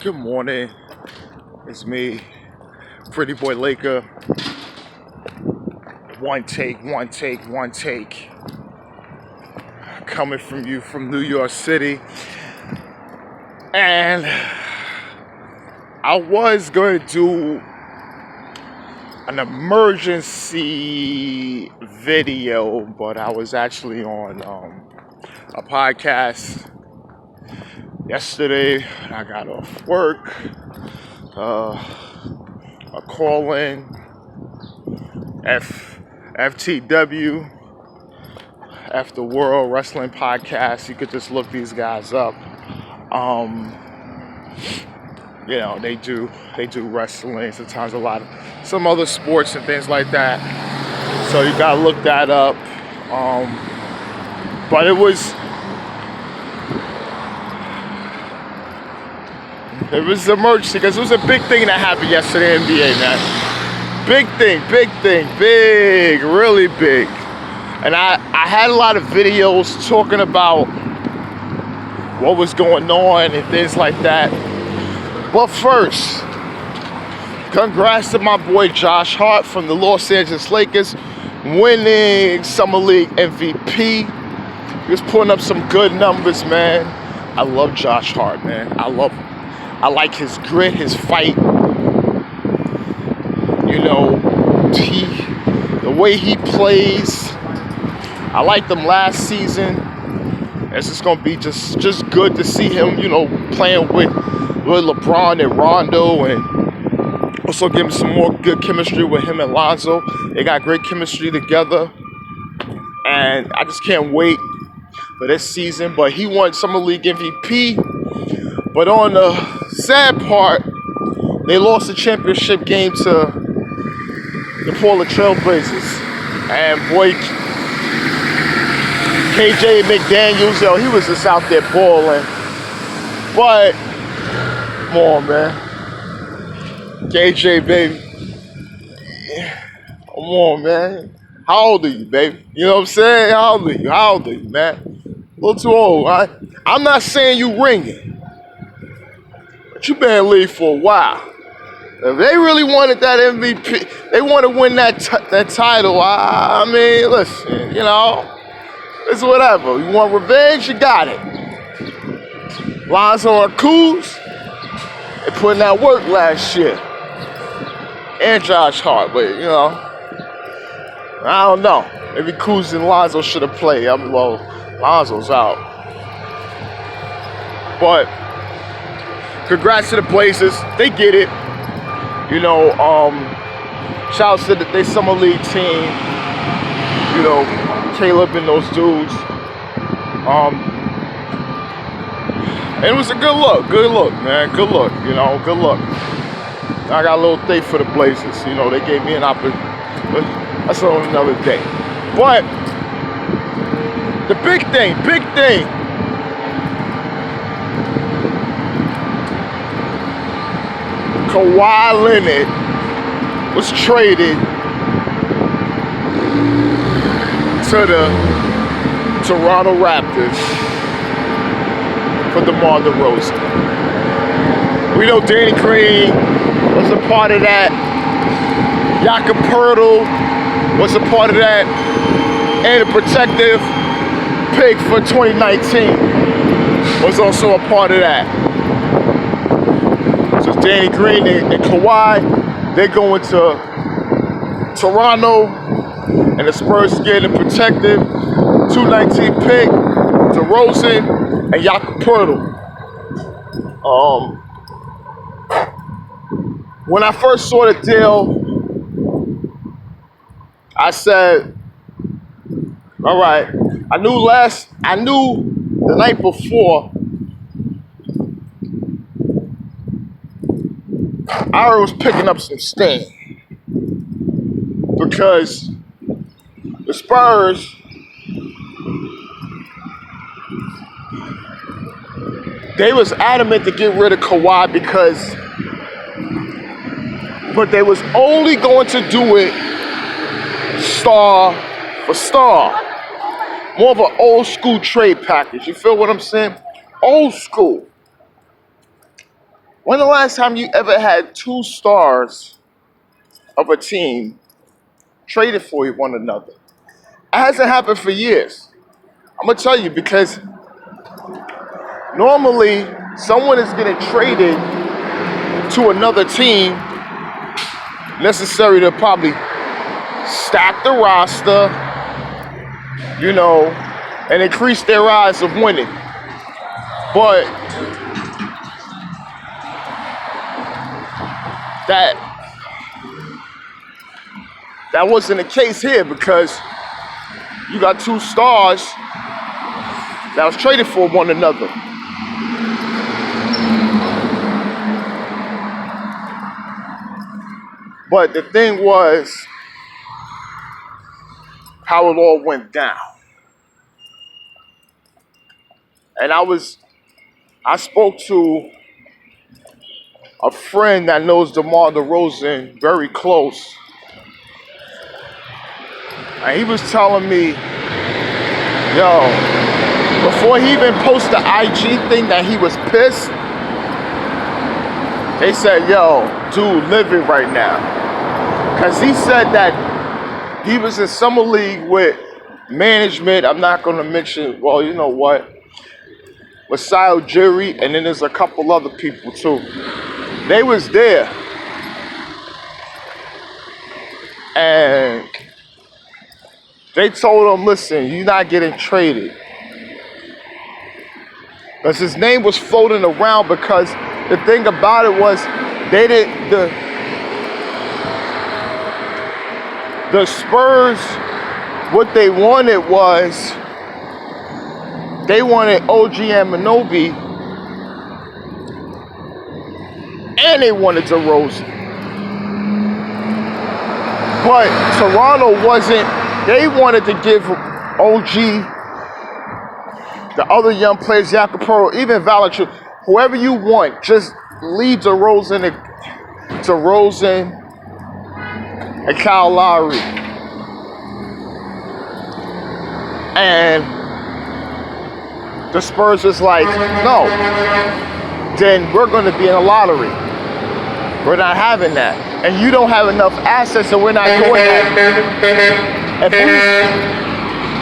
Good morning. It's me, Pretty Boy Laker. One take. Coming from you from New York City. And I was going to do an emergency video, but I was actually on a podcast yesterday. I got off work. A call-in FTW, After World Wrestling Podcast. You could just look these guys up. They do wrestling, sometimes some other sports and things like that. So you gotta look that up. But it was emergency because it was a big thing that happened yesterday in NBA, man. Big thing, really big. And I had a lot of videos talking about what was going on and things like that. But first, congrats to my boy Josh Hart from the Los Angeles Lakers winning Summer League MVP. He was putting up some good numbers, man. I love Josh Hart, man. I like his grit, his fight. The way he plays. I liked him last season. It's just gonna be just good to see him, playing with LeBron and Rondo, and also give him some more good chemistry with him and Lonzo. They got great chemistry together, and I just can't wait for this season. But he won Summer League MVP. But on the sad part, they lost the championship game to the Poertl Trailblazers. And boy, KJ McDaniels, he was just out there balling. But, come on, man. KJ, baby. Come on, man. How old are you, baby? You know what I'm saying? How old are you, man? A little too old, right? I'm not saying you ringing. But you been in the league for a while. If they really wanted that MVP, they want to win that title. I mean, listen, it's whatever. You want revenge, you got it. Lonzo and Kuz, they put in that work last year. And Josh Hart, but, I don't know. Maybe Kuz and Lonzo should have played. Lonzo's out. But congrats to the Blazers. They get it. Shout out to their Summer League team. Caleb and those dudes. And it was a good look, man. Good look. I got a little thing for the Blazers. They gave me an opportunity. That's on another day. But the big thing. Kawhi Leonard was traded to the Toronto Raptors for DeMar DeRozan. We know Danny Green was a part of that. Poertl was a part of that. And a protective pick for 2019 was also a part of that. So Danny Green and Kawhi, they're going to Toronto, and the Spurs getting a protective 219 pick, DeRozan and Poertl. When I first saw the deal, I said, all right. I knew the night before, I was picking up some steam because the Spurs, they was adamant to get rid of Kawhi but they was only going to do it star for star. More of an old school trade package. You feel what I'm saying? Old school. When the last time you ever had two stars of a team traded for one another? It hasn't happened for years. I'm going to tell you because normally someone is getting traded to another team necessary to probably stack the roster, and increase their odds of winning. But that wasn't the case here because you got two stars that was traded for one another. But the thing was how it all went down. And I spoke to a friend that knows DeMar DeRozan very close. And he was telling me, before he even posted the IG thing that he was pissed, they said, dude, living right now. Because he said that he was in summer league with management. I'm not going to mention, well, you know what? Masai Ujiiri, and then there's a couple other people too. They was there. And they told him, listen, you're not getting traded. Because his name was floating around because the thing about it was the Spurs, what they wanted was they wanted OG Anunoby and they wanted DeRozan. But Toronto wasn't, they wanted to give OG, the other young players, Poertl, even Valanciunas, whoever you want, just leave DeRozan and Kyle Lowry. And the Spurs was like, no, then we're going to be in a lottery. We're not having that. And you don't have enough assets, so we're not doing that.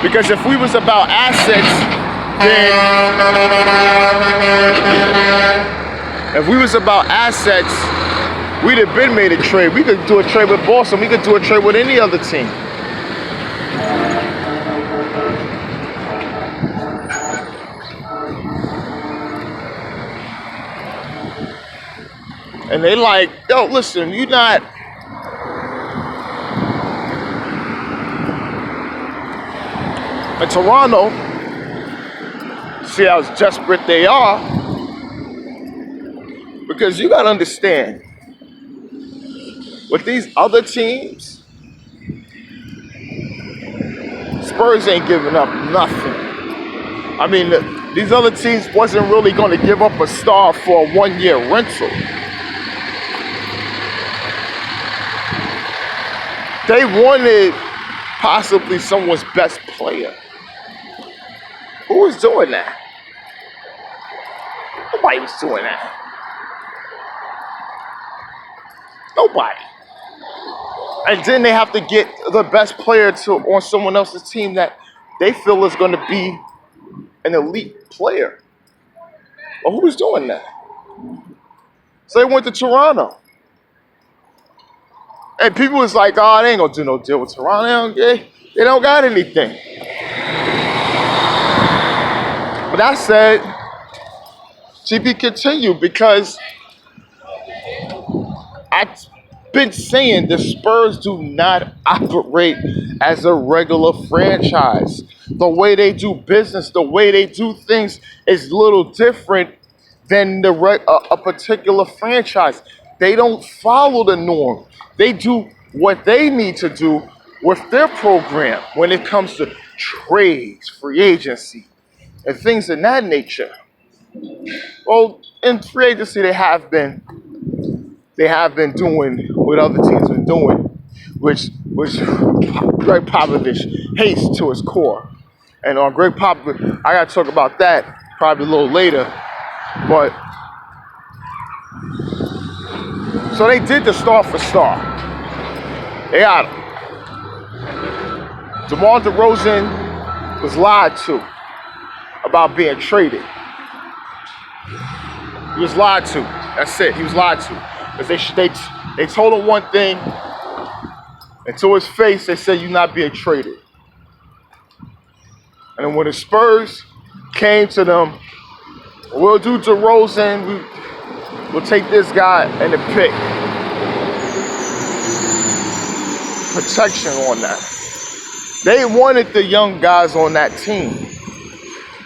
Because if we was about assets, we'd have been made a trade. We could do a trade with Boston. We could do a trade with any other team. And they like, listen, you're not. And Toronto, see how desperate they are. Because you got to understand, with these other teams, Spurs ain't giving up nothing. I mean, these other teams wasn't really going to give up a star for a 1-year rental. They wanted possibly someone's best player. Who was doing that? Nobody was doing that. Nobody. And then they have to get the best player on someone else's team that they feel is going to be an elite player. Well, who was doing that? So they went to Toronto. And people was like, they ain't gonna do no deal with Toronto. They don't got anything. But I said, TB continue, because I've been saying the Spurs do not operate as a regular franchise. The way they do business, the way they do things is a little different than a particular franchise. They don't follow the norm. They do what they need to do with their program when it comes to trades, free agency, and things of that nature. Well, in free agency, they have been doing what other teams been doing, which Gregg Popovich hates to his core. And on Gregg Popovich, I got to talk about that probably a little later. But So they did the star for star. They got him. DeMar DeRozan was lied to about being traded. He was lied to. That's it. He was lied to. Because they told him one thing, and to his face, they said, "You're not being traded." And then when the Spurs came to them, "We'll do DeRozan. We'll take this guy and the pick." Protection on that. They wanted the young guys on that team.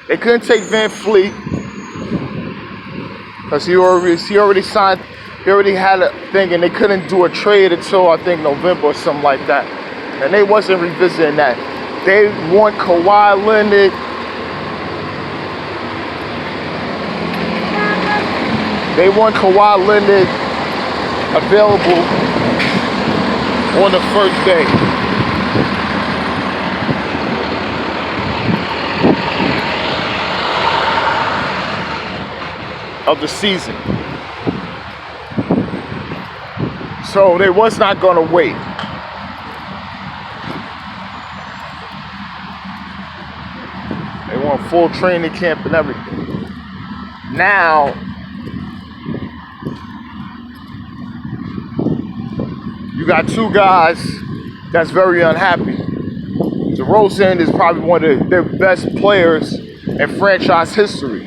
They couldn't take Van Fleet because he already signed. He already had a thing, and they couldn't do a trade until I think November or something like that. And they wasn't revisiting that. They want Kawhi Leonard. They want Kawhi Leonard available on the first day. Of the season. So they was not gonna wait. They want full training camp and everything. Now, you got two guys that's very unhappy. DeRozan is probably one of their best players in franchise history.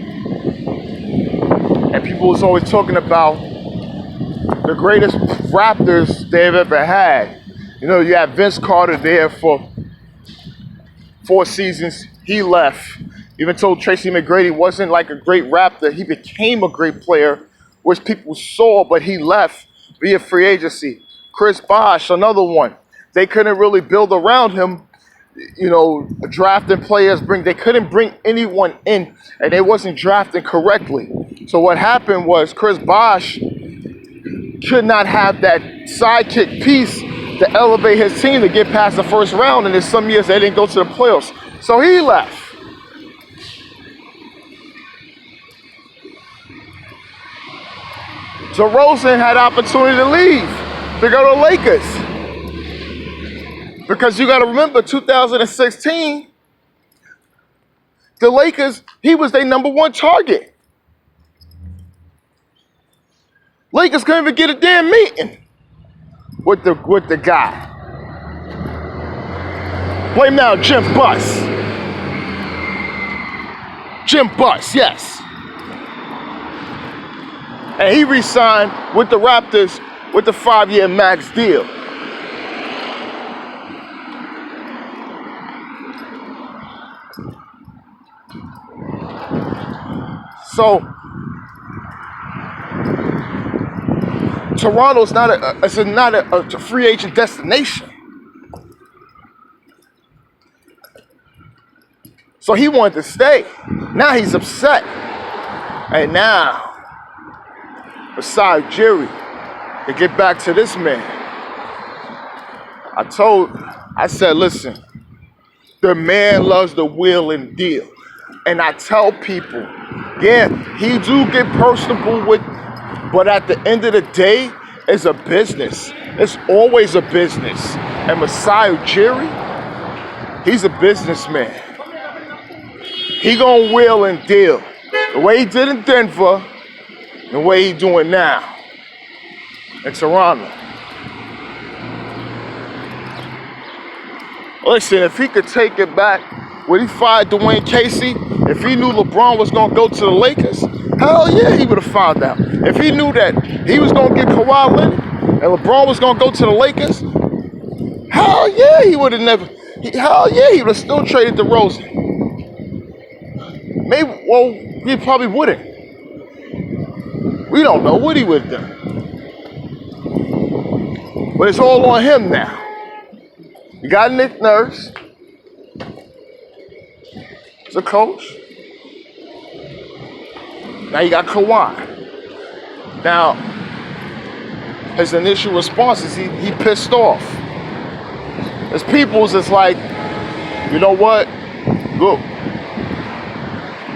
And people was always talking about the greatest Raptors they've ever had. You know, you had Vince Carter there for 4 seasons. He left. Even told Tracy McGrady wasn't like a great Raptor. He became a great player, which people saw, but he left via free agency. Chris Bosh, another one. They couldn't really build around him. You know, drafting players, they couldn't bring anyone in, and they wasn't drafting correctly. So what happened was Chris Bosh could not have that sidekick piece to elevate his team to get past the first round, and in some years they didn't go to the playoffs. So he left. DeRozan had opportunity to leave, to go to the Lakers. Because you got to remember, 2016, the Lakers, he was their #1 target. Lakers couldn't even get a damn meeting with the guy. Blame now Jim Buss. Jim Buss, yes. And he re-signed with the Raptors with the 5-year max deal. So Toronto's not a free agent destination. So he wanted to stay. Now he's upset. And now, masai Ujiiri, to get back to this man, I said, listen, the man loves the wheel and deal. And I tell people, yeah, he do get personable with, but at the end of the day, it's a business. It's always a business. And masai Ujiiri, he's a businessman. He gonna wheel and deal. The way he did in Denver, the way he doing now in Toronto. Listen, if he could take it back, when he fired Dwayne Casey, if he knew LeBron was gonna go to the Lakers, hell yeah, he would have found out. If he knew that he was gonna get Kawhi Leonard and LeBron was gonna go to the Lakers, hell yeah, he would have never. Hell yeah, he would have still traded DeRozan. Maybe, well, he probably wouldn't. We don't know what he would have done. But it's all on him now. You got Nick Nurse. He's a coach. Now you got Kawhi. Now, his initial response is he pissed off. His people's is like, you know what? Look,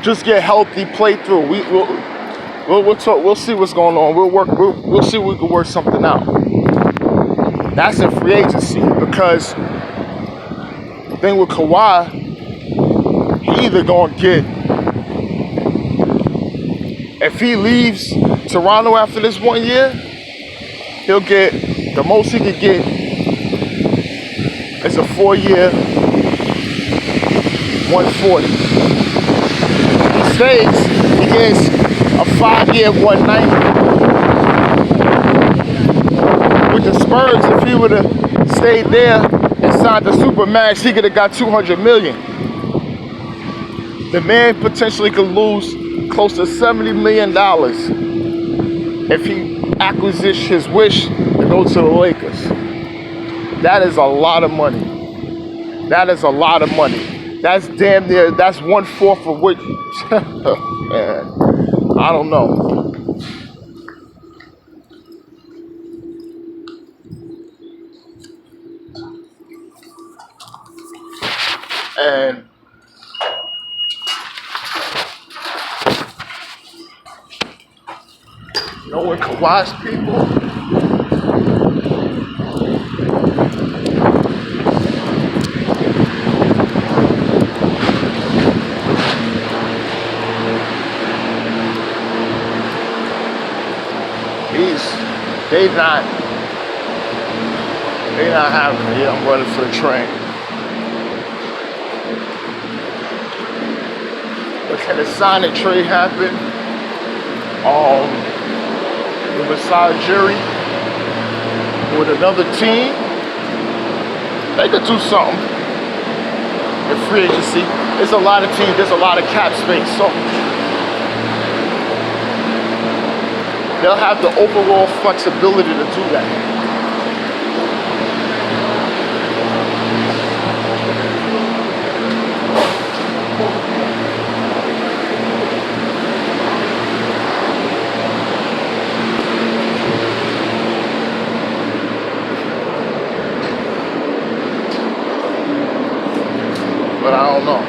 just get healthy, play through. We'll talk. We'll see what's going on. We'll work. We'll see if we can work something out. That's in free agency because the thing with Kawhi, he either gonna get, if he leaves Toronto after this 1 year, he'll get, the most he could get is a 4-year, 140. If he stays, he gets a 5-year, 190. With the Spurs, if he would have stayed there and signed the Supermax, he could have got $200 million. The man potentially could lose close to $70 million if he acquisitions his wish to go to the Lakers. That is a lot of money. That is a lot of money. That's damn near, that's 1/4 of which, man, I don't know. And knowing Kawhi's people, they not having it. Yeah, I'm running for the train. But can a sign and trade happen? The masai Ujiiri with another team, they could do something in free agency. There's a lot of teams, there's a lot of cap space, so they'll have the overall flexibility to do that. But I don't know,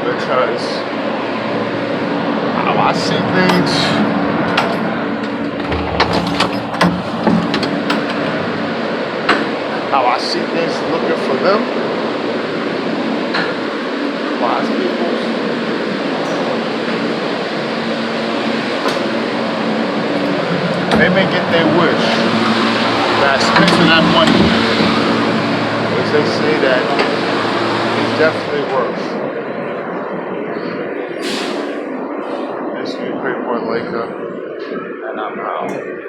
because how I see things, looking for them, wise people, they may get their wish by spending that money, which they say that definitely worth. This is Poertl, and I'm out.